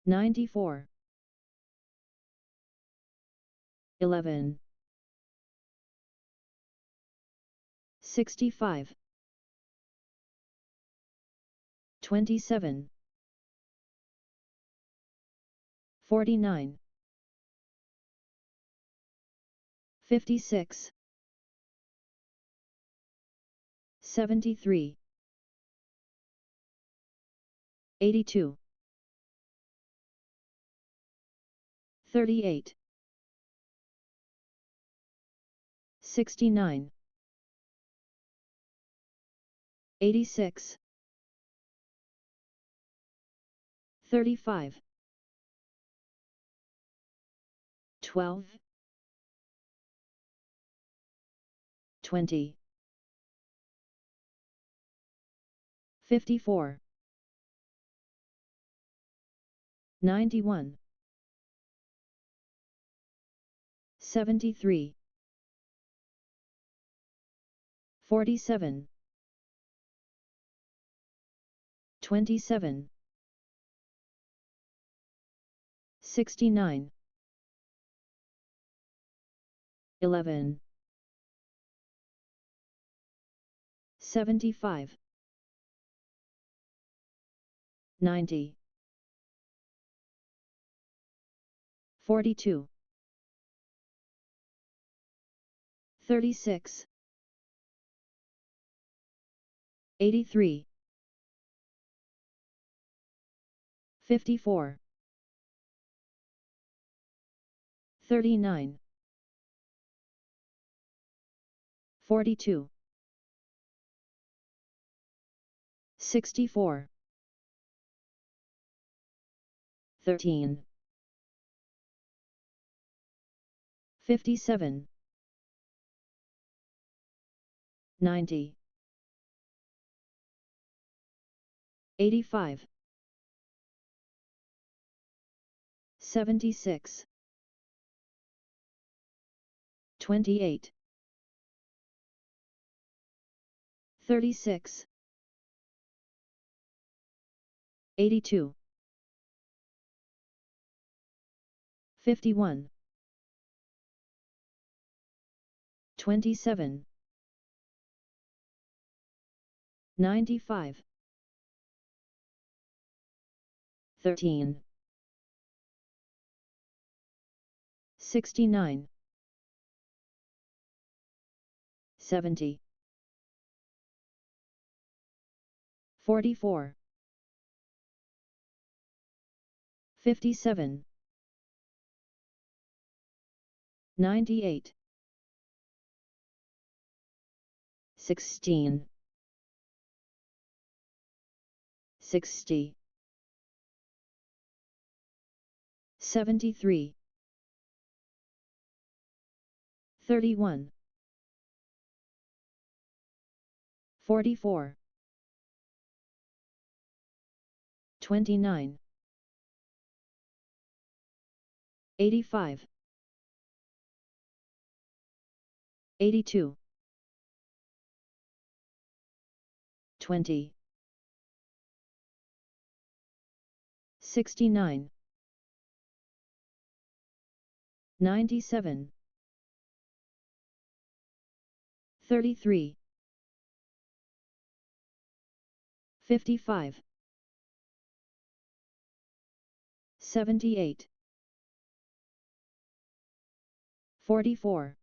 94. 11. 65. 27. 49. 56. 73. 82. 38. 69. 86. 35. 12. 20. 54. 91. 73. 47. 27. 69. 11. 75. 90. 42. 36. 83. 54. 39. 42. 64. 13. 57. 90. 85. 76. 28. 36. 82. 51. 27. 95. 13. 69. 70. 44. 57. 98. 16. 60. 73. 31. 44. 29. 85. 82. 20. 69. 97. 33. 55. 78. 44.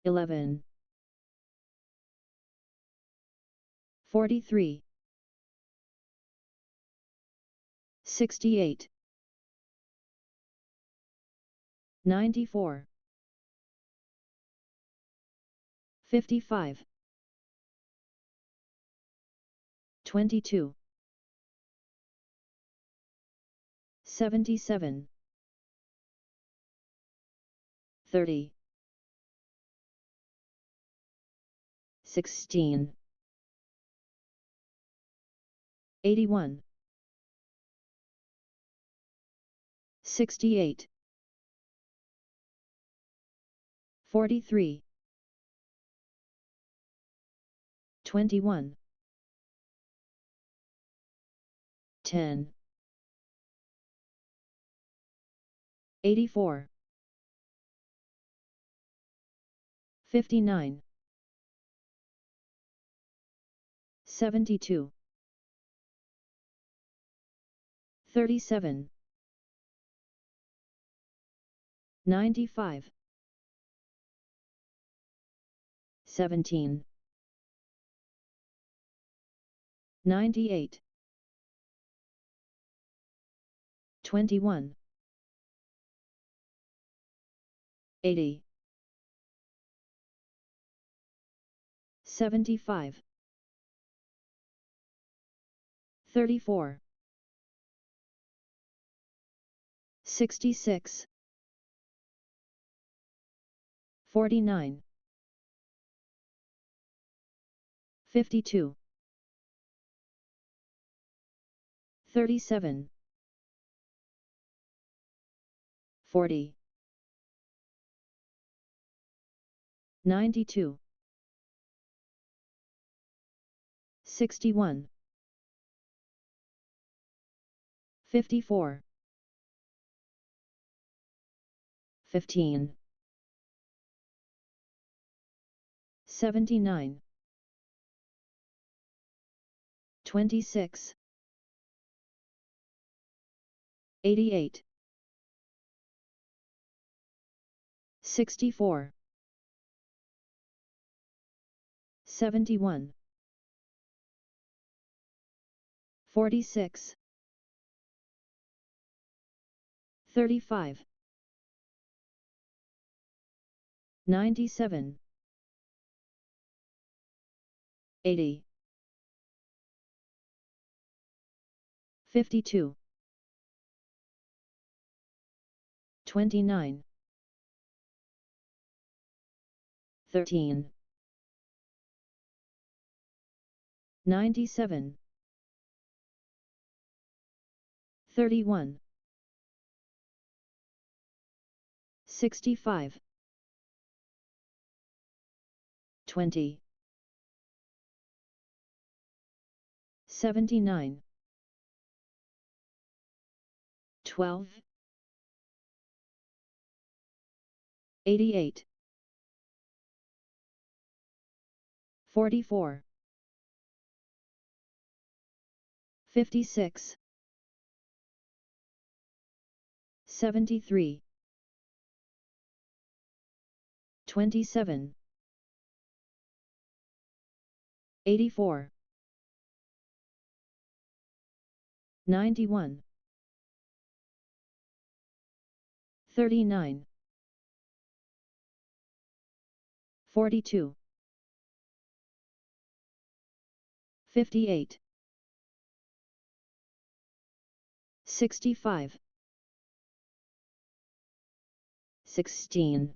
11. 43. 68. 94. 55. 22. 77. 30. 16. 81. 68. 43. 21. 10. 84. 59. 72. 37. 95. 17. 98. 21. 80. 75. 34. 66. 49. 52. 37. 40. 92. 61. 54. 15. 79. 26. 88. 64. 71. 46. 35. 97. 80. 52. 29. 13. 97. 31. 65. 20. 79. 12. 88. 44. 56. 73. 27. 84. 91. 39. 42. 58. 65. 16.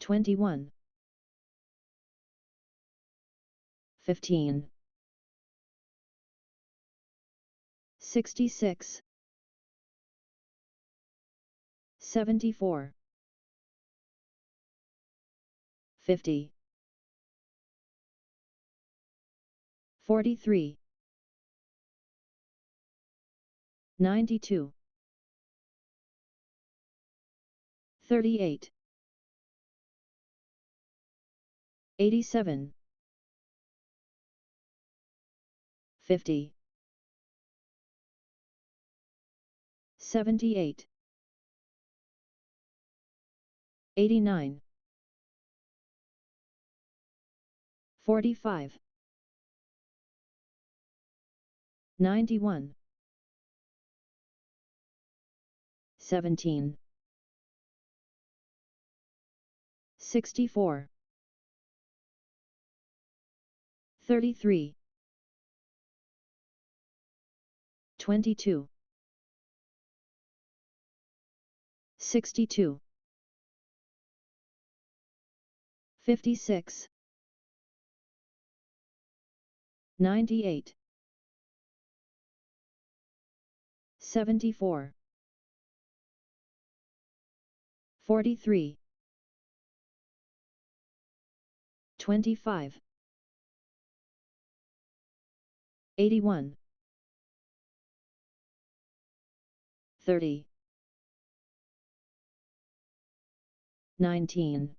21. 15. 66. 74. 50. 43. 92. 38. 87. 50. 78. 89. 45. 91. 17. 64. 33. 22. 62. 56. 98. 74. 43. 25. 81. 30. 19.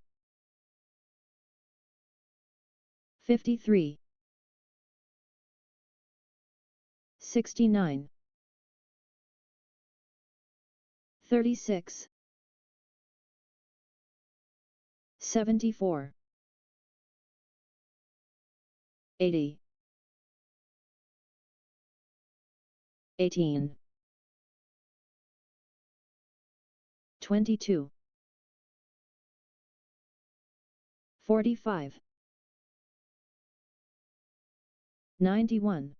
53. 69. 36. 74. 80. 18. 22. 45. 91.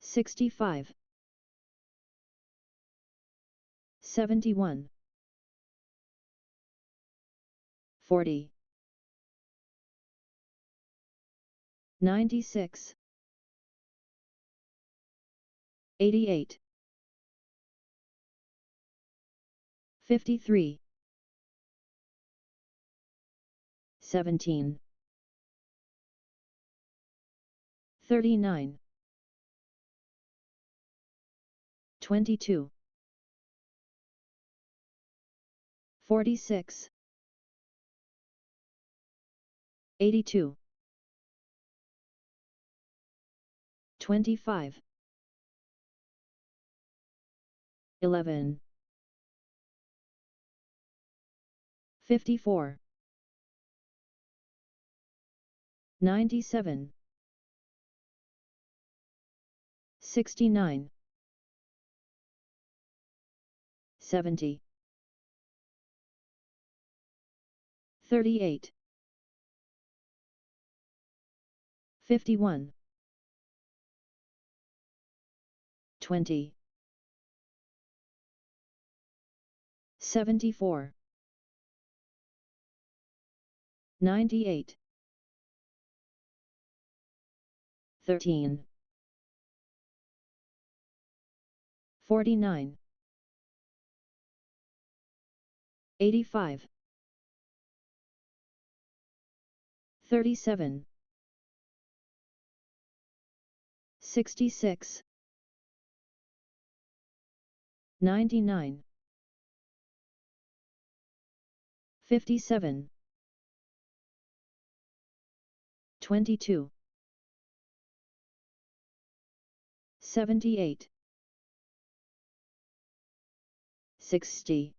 65. 71. 40. 96. 88. 53. 17. 39. 22. 46. 82. 25. 11. 54. 97. 69. 70. 38. 51. 20. 74. 98. 13. 49. 85. 37. 66. 99. 57. 22. 78. 60.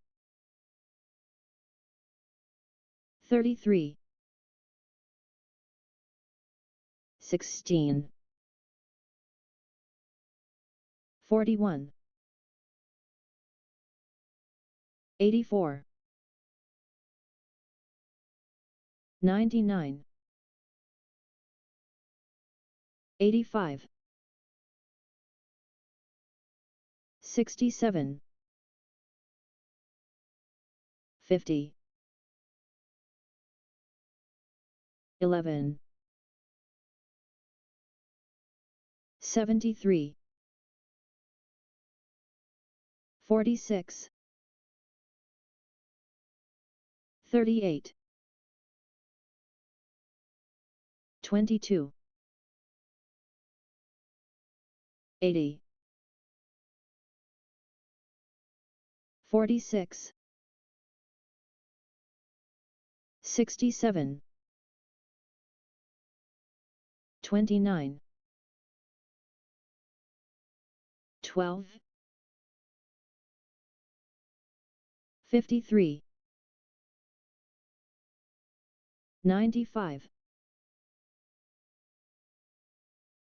33. 16. 41. 84. 99. 85. 67. 50. 11. 73. 46. 38. 22. 80. 46. 67. 29. 12. 53. 95.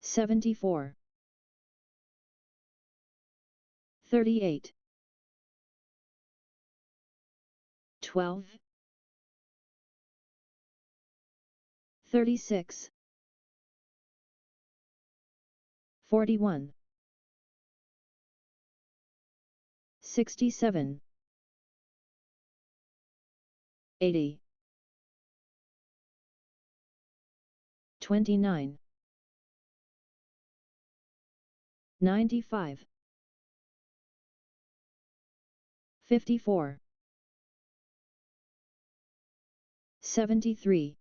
74. 38. 12. 36. 41. 67. 80. 29. 95. 54. 73.